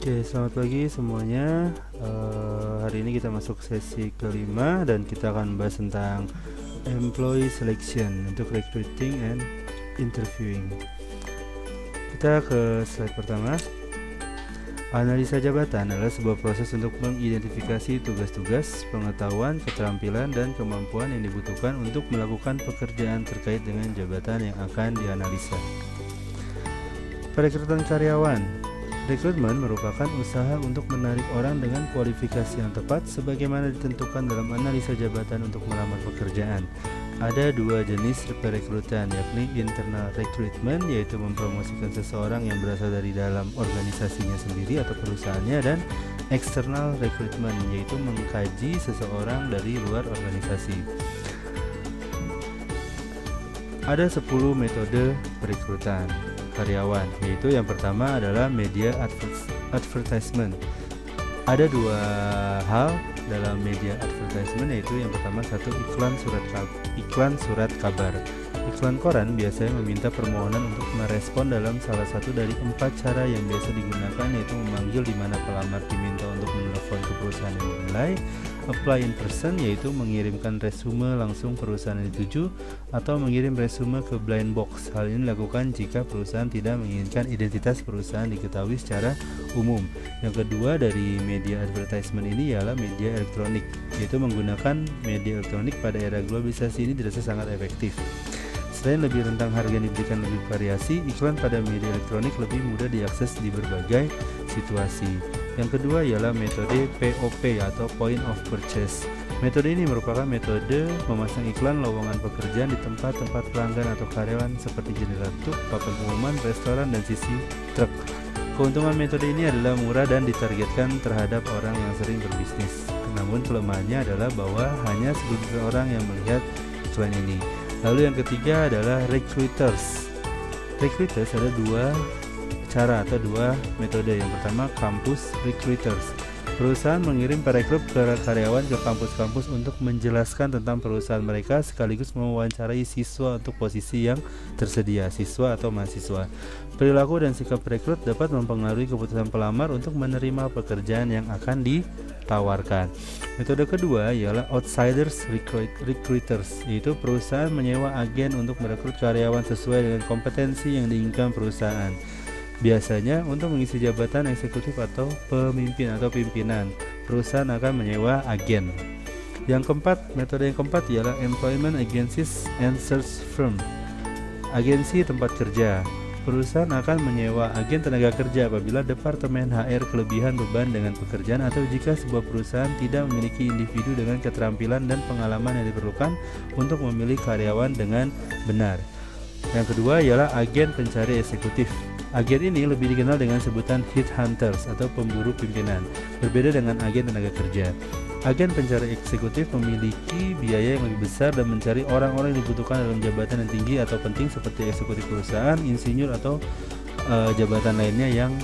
Oke, selamat pagi semuanya. Hari ini kita masuk sesi kelima dan kita akan membahas tentang employee selection untuk recruiting and interviewing. Kita ke slide pertama. Analisa jabatan adalah sebuah proses untuk mengidentifikasi tugas-tugas, pengetahuan, keterampilan, dan kemampuan yang dibutuhkan untuk melakukan pekerjaan terkait dengan jabatan yang akan dianalisa. Perekrutan karyawan. Rekrutmen merupakan usaha untuk menarik orang dengan kualifikasi yang tepat sebagaimana ditentukan dalam analisa jabatan untuk melamar pekerjaan. Ada dua jenis perekrutan, yakni internal recruitment, yaitu mempromosikan seseorang yang berasal dari dalam organisasinya sendiri atau perusahaannya, dan external recruitment, yaitu mengkaji seseorang dari luar organisasi. Ada 10 metode perekrutan karyawan, yaitu yang pertama adalah media advertisement. Ada dua hal dalam media advertisement, yaitu yang pertama iklan surat kabar. Iklan koran biasanya meminta permohonan untuk merespon dalam salah satu dari 4 cara yang biasa digunakan, yaitu memanggil di mana pelamar diminta untuk menelepon ke perusahaan yang dinilai, apply in person, yaitu mengirimkan resume langsung perusahaan yang dituju, atau mengirim resume ke blind box. Hal ini dilakukan jika perusahaan tidak menginginkan identitas perusahaan diketahui secara umum. Yang kedua dari media advertisement ini ialah media elektronik, yaitu menggunakan media elektronik pada era globalisasi ini dirasa sangat efektif. Selain lebih rentang harga yang diberikan lebih variasi, iklan pada media elektronik lebih mudah diakses di berbagai situasi. Yang kedua ialah metode POP atau Point of Purchase. Metode ini merupakan metode memasang iklan lowongan pekerjaan di tempat-tempat pelanggan atau karyawan seperti jendela truk, papan pengumuman, restoran, dan sisi truk. Keuntungan metode ini adalah murah dan ditargetkan terhadap orang yang sering berbisnis. Namun kelemahannya adalah bahwa hanya segelintir orang yang melihat iklan ini. Lalu yang ketiga adalah recruiters. Recruiters ada dua cara atau dua metode. Yang pertama, campus recruiters. Perusahaan mengirim perekrut karyawan ke kampus-kampus untuk menjelaskan tentang perusahaan mereka sekaligus mewawancarai siswa untuk posisi yang tersedia, siswa atau mahasiswa. Perilaku dan sikap perekrut dapat mempengaruhi keputusan pelamar untuk menerima pekerjaan yang akan ditawarkan. Metode kedua ialah outsiders recruiters, yaitu perusahaan menyewa agen untuk merekrut karyawan sesuai dengan kompetensi yang diinginkan perusahaan. Biasanya untuk mengisi jabatan eksekutif atau pemimpin atau pimpinan, perusahaan akan menyewa agen. Metode yang keempat ialah employment agencies and search firm. Agensi tempat kerja. Perusahaan akan menyewa agen tenaga kerja apabila departemen HR kelebihan beban dengan pekerjaan atau jika sebuah perusahaan tidak memiliki individu dengan keterampilan dan pengalaman yang diperlukan untuk memilih karyawan dengan benar. Yang kedua ialah agen pencari eksekutif. Agen ini lebih dikenal dengan sebutan headhunters atau pemburu pimpinan, berbeda dengan agen tenaga kerja. Agen pencari eksekutif memiliki biaya yang lebih besar dan mencari orang-orang yang dibutuhkan dalam jabatan yang tinggi atau penting seperti eksekutif perusahaan, insinyur, atau jabatan lainnya yang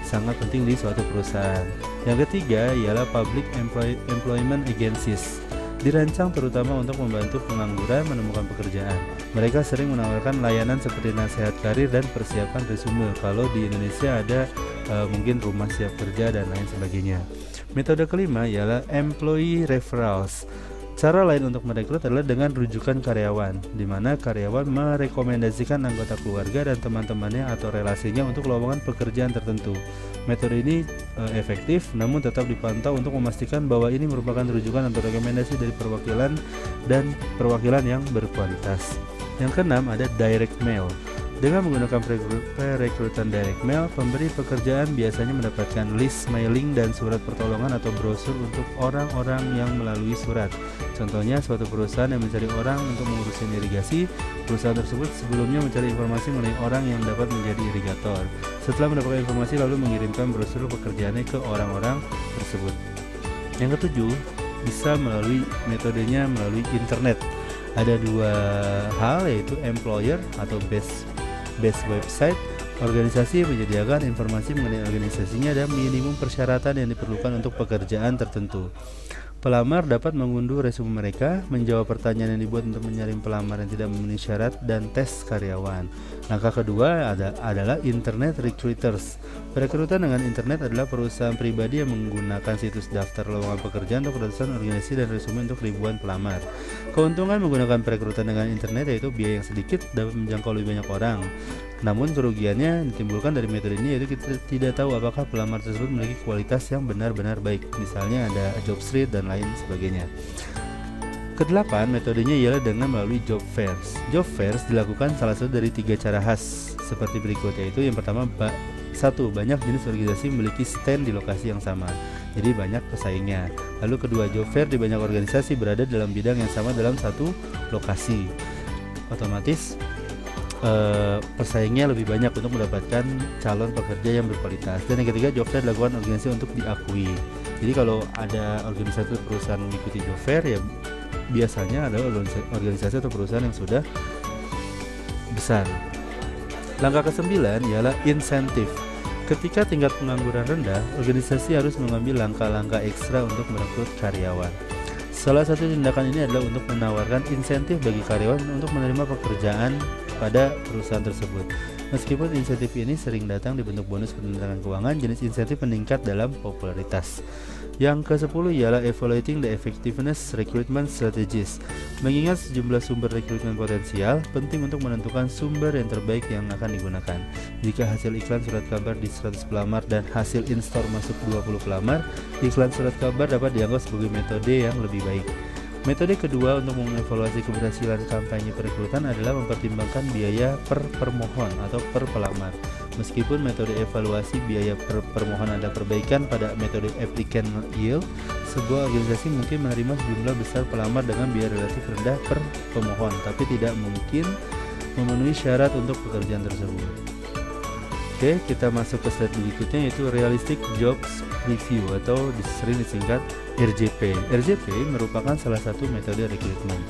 sangat penting di suatu perusahaan. Yang ketiga ialah public employment agencies. Dirancang terutama untuk membantu pengangguran menemukan pekerjaan. Mereka sering menawarkan layanan seperti nasihat karir dan persiapan resume. Kalau di Indonesia ada mungkin rumah siap kerja dan lain sebagainya. Metode kelima ialah employee referrals. Cara lain untuk merekrut adalah dengan rujukan karyawan, di mana karyawan merekomendasikan anggota keluarga dan teman-temannya atau relasinya untuk lowongan pekerjaan tertentu. Metode ini efektif, namun tetap dipantau untuk memastikan bahwa ini merupakan rujukan atau rekomendasi dari perwakilan yang berkualitas. Yang keenam ada direct mail. Dengan menggunakan perekrutan direct mail, pemberi pekerjaan biasanya mendapatkan list mailing dan surat pertolongan atau brosur untuk orang-orang yang melalui surat. Contohnya, suatu perusahaan yang mencari orang untuk mengurusin irigasi, perusahaan tersebut sebelumnya mencari informasi mengenai orang yang dapat menjadi irigator. Setelah mendapatkan informasi, lalu mengirimkan brosur pekerjaannya ke orang-orang tersebut. Yang ketujuh, bisa metodenya melalui internet. Ada dua hal, yaitu employer atau base website. Organisasi menyediakan informasi mengenai organisasinya dan minimum persyaratan yang diperlukan untuk pekerjaan tertentu. Pelamar dapat mengunduh resume mereka, menjawab pertanyaan yang dibuat untuk menyaring pelamar yang tidak memenuhi syarat, dan tes karyawan. Langkah kedua adalah Internet Recruiters. Perekrutan dengan internet adalah perusahaan pribadi yang menggunakan situs daftar lowongan pekerjaan untuk ratusan organisasi dan resume untuk ribuan pelamar. Keuntungan menggunakan perekrutan dengan internet yaitu biaya yang sedikit dapat menjangkau lebih banyak orang. Namun kerugiannya ditimbulkan dari metode ini yaitu kita tidak tahu apakah pelamar tersebut memiliki kualitas yang benar-benar baik. Misalnya ada job street dan lain sebagainya. Kedelapan, metodenya ialah dengan melalui job fairs. Job fairs dilakukan salah satu dari 3 cara khas seperti berikut, yaitu yang pertama, banyak jenis organisasi memiliki stand di lokasi yang sama, jadi banyak pesaingnya. Lalu kedua, job fair di banyak organisasi berada dalam bidang yang sama dalam satu lokasi. Otomatis persaingnya lebih banyak untuk mendapatkan calon pekerja yang berkualitas. Dan yang ketiga, job fair dilakukan organisasi untuk diakui. Jadi kalau ada organisasi atau perusahaan mengikuti job fair, ya biasanya adalah organisasi atau perusahaan yang sudah besar. Langkah ke-9 ialah insentif. Ketika tingkat pengangguran rendah, organisasi harus mengambil langkah-langkah ekstra untuk merekrut karyawan. Salah satu tindakan ini adalah untuk menawarkan insentif bagi karyawan untuk menerima pekerjaan pada perusahaan tersebut. Meskipun insentif ini sering datang dibentuk bonus peningkatan keuangan, jenis insentif meningkat dalam popularitas. Yang ke-10 ialah evaluating the effectiveness recruitment strategies. Mengingat sejumlah sumber rekrutmen potensial, penting untuk menentukan sumber yang terbaik yang akan digunakan. Jika hasil iklan surat kabar di 100 pelamar dan hasil in-store masuk 20 pelamar, iklan surat kabar dapat dianggap sebagai metode yang lebih baik. Metode kedua untuk mengevaluasi keberhasilan kampanye perekrutan adalah mempertimbangkan biaya per permohon atau per pelamar. Meskipun metode evaluasi biaya per permohon ada perbaikan pada metode applicant yield, sebuah organisasi mungkin menerima sejumlah besar pelamar dengan biaya relatif rendah per pemohon, tapi tidak mungkin memenuhi syarat untuk pekerjaan tersebut. Oke, kita masuk ke slide berikutnya, yaitu Realistic Jobs Review atau sering disingkat RJP. RJP merupakan salah satu metode rekrutmen.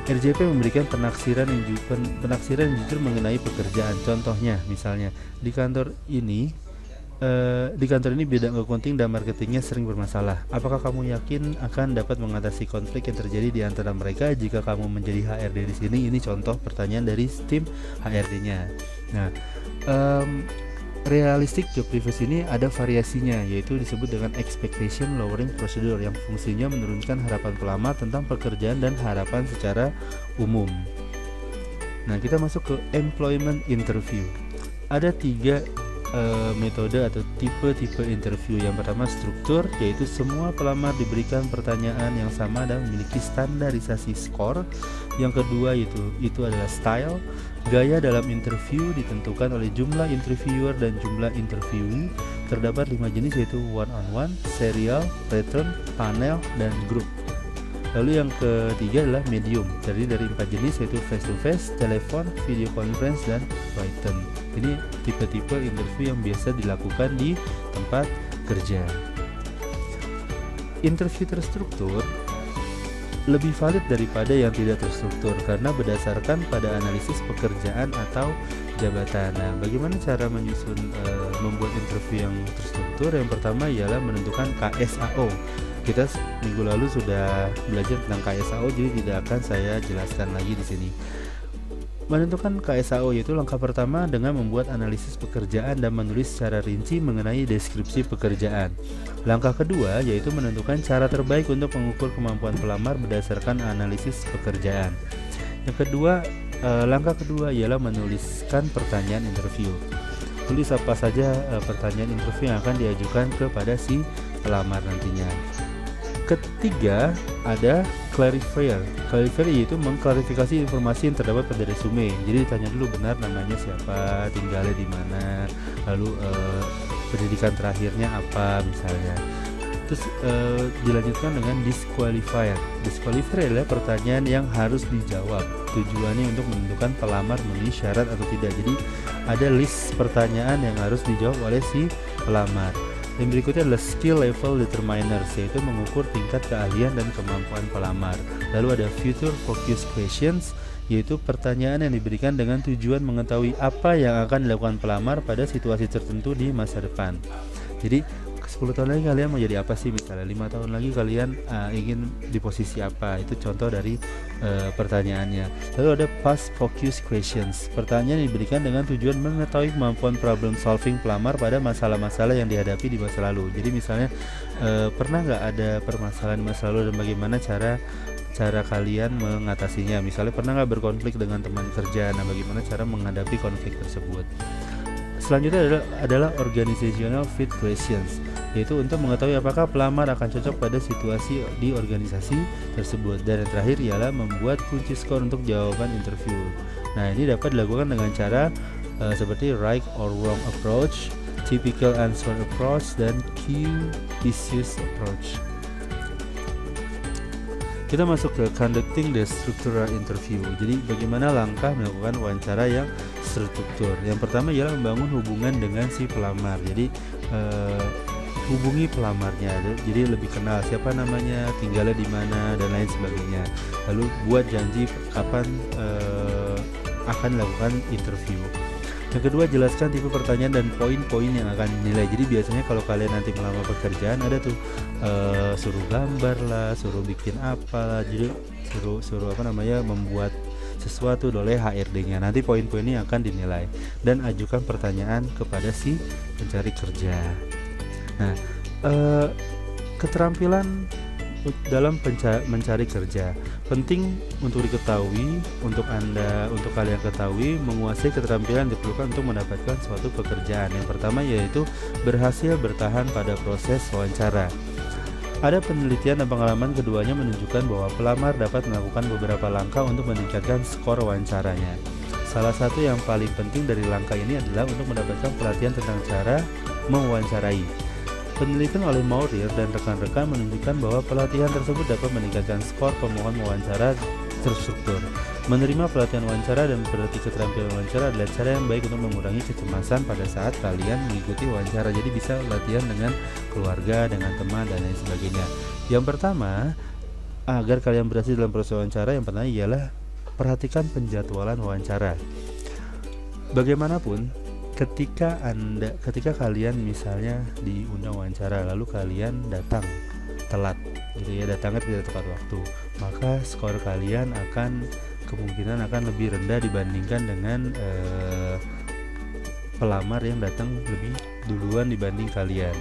RJP memberikan penaksiran yang jujur mengenai pekerjaan. Contohnya, misalnya di kantor ini bidang accounting dan marketingnya sering bermasalah. Apakah kamu yakin akan dapat mengatasi konflik yang terjadi di antara mereka jika kamu menjadi HRD di sini? Ini contoh pertanyaan dari tim HRD-nya. Nah, realistic job reviews ini ada variasinya, yaitu disebut dengan expectation lowering procedure yang fungsinya menurunkan harapan pelamar tentang pekerjaan dan harapan secara umum. Nah, kita masuk ke employment interview. Ada 3 metode atau tipe-tipe interview. Yang pertama struktur, yaitu semua pelamar diberikan pertanyaan yang sama dan memiliki standarisasi skor. Yang kedua itu adalah style. Gaya dalam interview ditentukan oleh jumlah interviewer dan jumlah interviewee. Terdapat 5 jenis, yaitu one-on-one, serial, pattern, panel, dan group. Lalu yang ketiga adalah medium, terdiri dari 4 jenis, yaitu face-to-face, telepon, video conference, dan written. Ini tipe-tipe interview yang biasa dilakukan di tempat kerja. Interview terstruktur lebih valid daripada yang tidak terstruktur karena berdasarkan pada analisis pekerjaan atau jabatan. Nah, bagaimana cara membuat interview yang terstruktur? Yang pertama ialah menentukan KSAO. Kita minggu lalu sudah belajar tentang KSAO, jadi tidak akan saya jelaskan lagi di sini. Menentukan KSAO yaitu langkah pertama dengan membuat analisis pekerjaan dan menulis secara rinci mengenai deskripsi pekerjaan. Langkah kedua yaitu menentukan cara terbaik untuk mengukur kemampuan pelamar berdasarkan analisis pekerjaan. Langkah kedua ialah menuliskan pertanyaan interview. Tulis apa saja pertanyaan interview yang akan diajukan kepada si pelamar nantinya. Ketiga ada clarifier. Clarifier yaitu mengklarifikasi informasi yang terdapat pada resume. Jadi ditanya dulu benar namanya siapa, tinggalnya di mana, lalu pendidikan terakhirnya apa misalnya. Terus dilanjutkan dengan disqualifier. Disqualifier adalah pertanyaan yang harus dijawab. Tujuannya untuk menentukan pelamar memenuhi syarat atau tidak. Jadi ada list pertanyaan yang harus dijawab oleh si pelamar. Yang berikutnya adalah skill level determiners, yaitu mengukur tingkat keahlian dan kemampuan pelamar. Lalu ada future focus questions, yaitu pertanyaan yang diberikan dengan tujuan mengetahui apa yang akan dilakukan pelamar pada situasi tertentu di masa depan. Jadi 10 tahun lagi kalian mau jadi apa sih, misalnya 5 tahun lagi kalian ingin di posisi apa, itu contoh dari pertanyaannya. Lalu ada past focus questions, pertanyaan yang diberikan dengan tujuan mengetahui kemampuan problem solving pelamar pada masalah-masalah yang dihadapi di masa lalu. Jadi misalnya pernah nggak ada permasalahan masa lalu dan bagaimana cara kalian mengatasinya, misalnya pernah nggak berkonflik dengan teman kerja, nah bagaimana cara menghadapi konflik tersebut. Selanjutnya adalah organizational fit questions, yaitu untuk mengetahui apakah pelamar akan cocok pada situasi di organisasi tersebut. Dan yang terakhir ialah membuat kunci skor untuk jawaban interview. Nah, ini dapat dilakukan dengan cara seperti right or wrong approach, typical answer approach, dan key issues approach. Kita masuk ke conducting the structural interview. Jadi bagaimana langkah melakukan wawancara yang struktur. Yang pertama ialah membangun hubungan dengan si pelamar. Jadi hubungi pelamarnya, jadi lebih kenal siapa namanya, tinggalnya di mana, dan lain sebagainya. Lalu buat janji kapan akan melakukan interview. Yang kedua, jelaskan tipe pertanyaan dan poin-poin yang akan dinilai. Jadi biasanya kalau kalian nanti melamar pekerjaan ada tuh suruh gambar lah, suruh bikin apa lah, jadi suruh membuat sesuatu oleh HRD-nya. Nanti poin-poin ini akan dinilai dan ajukan pertanyaan kepada si pencari kerja. Nah, keterampilan dalam mencari kerja penting untuk diketahui, untuk kalian ketahui, menguasai keterampilan diperlukan untuk mendapatkan suatu pekerjaan. Yang pertama yaitu berhasil bertahan pada proses wawancara. Ada penelitian dan pengalaman keduanya menunjukkan bahwa pelamar dapat melakukan beberapa langkah untuk meningkatkan skor wawancaranya. Salah satu yang paling penting dari langkah ini adalah untuk mendapatkan pelatihan tentang cara mewawancarai. Penelitian oleh Maurier dan rekan-rekan menunjukkan bahwa pelatihan tersebut dapat meningkatkan skor pemohon wawancara terstruktur. Menerima pelatihan wawancara dan berarti keterampilan wawancara adalah cara yang baik untuk mengurangi kecemasan pada saat kalian mengikuti wawancara. Jadi bisa latihan dengan keluarga, dengan teman, dan lain sebagainya. Yang pertama, agar kalian berhasil dalam proses wawancara, yang pertama ialah perhatikan penjadwalan wawancara. Bagaimanapun, ketika kalian misalnya diundang wawancara lalu kalian datang telat gitu ya, datangnya tidak tepat waktu, maka skor kalian kemungkinan akan lebih rendah dibandingkan dengan pelamar yang datang lebih duluan dibanding kalian.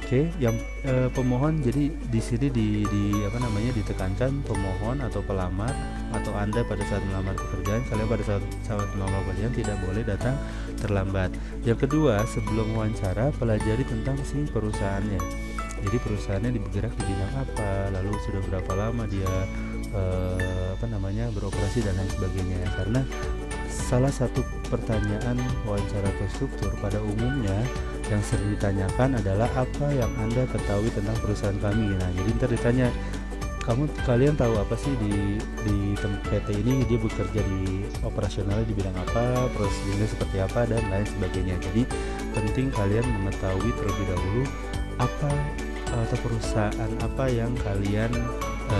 Oke, yang pemohon, jadi di sini ditekankan pemohon atau pelamar atau Anda pada saat melamar pekerjaan, kalian pada saat melamar pekerjaan tidak boleh datang terlambat. Yang kedua, sebelum wawancara pelajari tentang si perusahaannya. Jadi perusahaannya bergerak di bidang apa, lalu sudah berapa lama dia beroperasi dan lain sebagainya. Karena salah satu pertanyaan wawancara terstruktur pada umumnya yang sering ditanyakan adalah apa yang Anda ketahui tentang perusahaan kami. Nah, jadi ntar ditanya, kalian tahu apa sih di PT ini, dia bekerja di operasionalnya di bidang apa, prosedurnya seperti apa, dan lain sebagainya. Jadi penting kalian mengetahui terlebih dahulu apa atau perusahaan apa yang kalian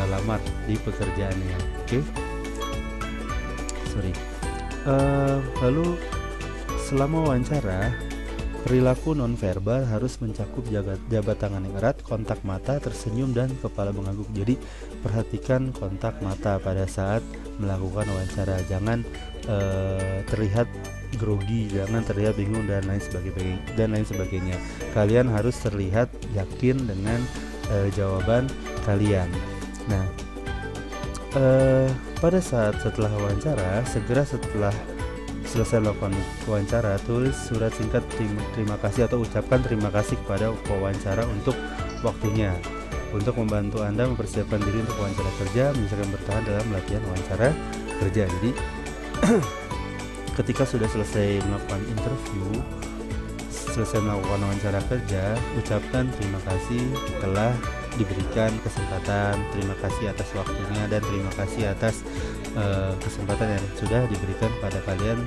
lamar di pekerjaannya. Oke? Lalu selama wawancara, perilaku nonverbal harus mencakup jabat tangan yang erat, kontak mata, tersenyum, dan kepala mengangguk. Jadi perhatikan kontak mata pada saat melakukan wawancara. Jangan terlihat grogi, jangan terlihat bingung dan lain sebagainya. Kalian harus terlihat yakin dengan jawaban kalian. Nah, pada saat setelah wawancara, segera setelah selesai melakukan wawancara, tulis surat singkat terima kasih atau ucapkan terima kasih kepada pewawancara untuk waktunya, untuk membantu Anda mempersiapkan diri untuk wawancara kerja, misalkan bertahan dalam latihan wawancara kerja. Jadi ketika sudah selesai melakukan interview, selesai melakukan wawancara kerja, ucapkan terima kasih telah diberikan kesempatan, terima kasih atas waktunya, dan terima kasih atas kesempatan yang sudah diberikan pada kalian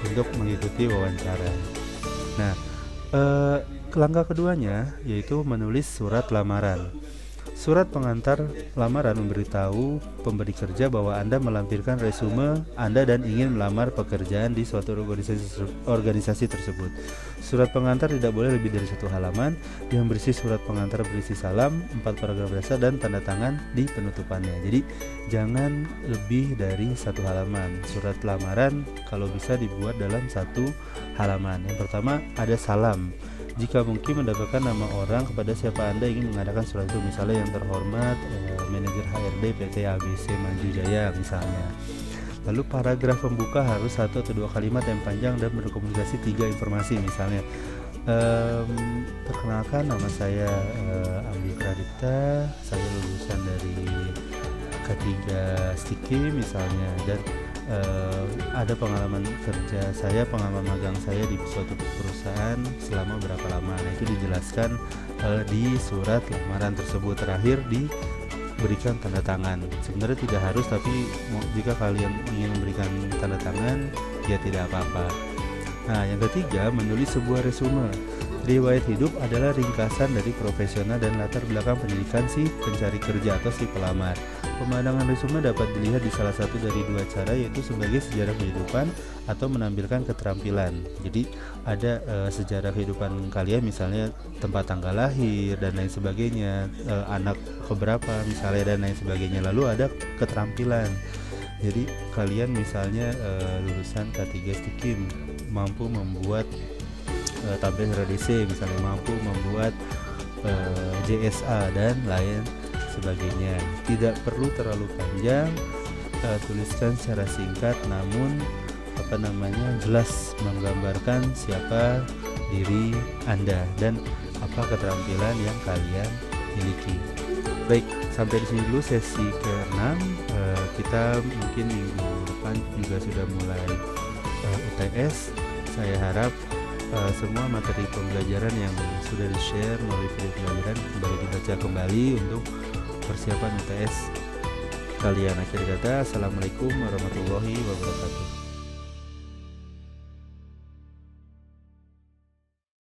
untuk mengikuti wawancara. Nah, langkah keduanya yaitu menulis surat lamaran. Surat pengantar lamaran memberitahu pemberi kerja bahwa Anda melampirkan resume Anda dan ingin melamar pekerjaan di suatu organisasi tersebut. Surat pengantar tidak boleh lebih dari 1 halaman. Yang berisi surat pengantar berisi salam, 4 paragraf dasar dan tanda tangan di penutupannya. Jadi jangan lebih dari 1 halaman. Surat lamaran kalau bisa dibuat dalam 1 halaman. Yang pertama ada salam. Jika mungkin mendapatkan nama orang kepada siapa Anda ingin mengadakan surat itu, misalnya yang terhormat manajer HRD PT ABC Maju Jaya misalnya. Lalu paragraf pembuka harus 1 atau 2 kalimat yang panjang dan berkomunikasi 3 informasi, misalnya perkenalkan nama saya Andi Pradipta, saya lulusan dari K3 Stiki misalnya, dan ada pengalaman kerja saya, pengalaman magang saya di suatu perusahaan selama berapa lama. Nah, itu dijelaskan di surat lamaran tersebut. Terakhir diberikan tanda tangan. Sebenarnya tidak harus, tapi jika kalian ingin memberikan tanda tangan ya tidak apa-apa. Nah, yang ketiga menulis sebuah resume. Riwayat hidup adalah ringkasan dari profesional dan latar belakang pendidikan si pencari kerja atau si pelamar. Pemandangan resume dapat dilihat di salah satu dari 2 cara, yaitu sebagai sejarah kehidupan atau menampilkan keterampilan. Jadi ada sejarah kehidupan kalian, misalnya tempat tanggal lahir dan lain sebagainya, anak keberapa misalnya dan lain sebagainya. Lalu ada keterampilan. Jadi kalian misalnya lulusan K3 Stikim, mampu membuat tabel RDC, misalnya mampu membuat JSA dan lain sebagainya. Tidak perlu terlalu panjang, tuliskan secara singkat namun jelas menggambarkan siapa diri Anda dan apa keterampilan yang kalian miliki. Baik, sampai di sini dulu sesi ke-6. Kita mungkin minggu depan juga sudah mulai UTS. Saya harap semua materi pembelajaran yang sudah di-share melalui video pembelajaran kembali dibaca kembali untuk persiapan UTS kalian. Akhir kata, assalamualaikum warahmatullahi wabarakatuh.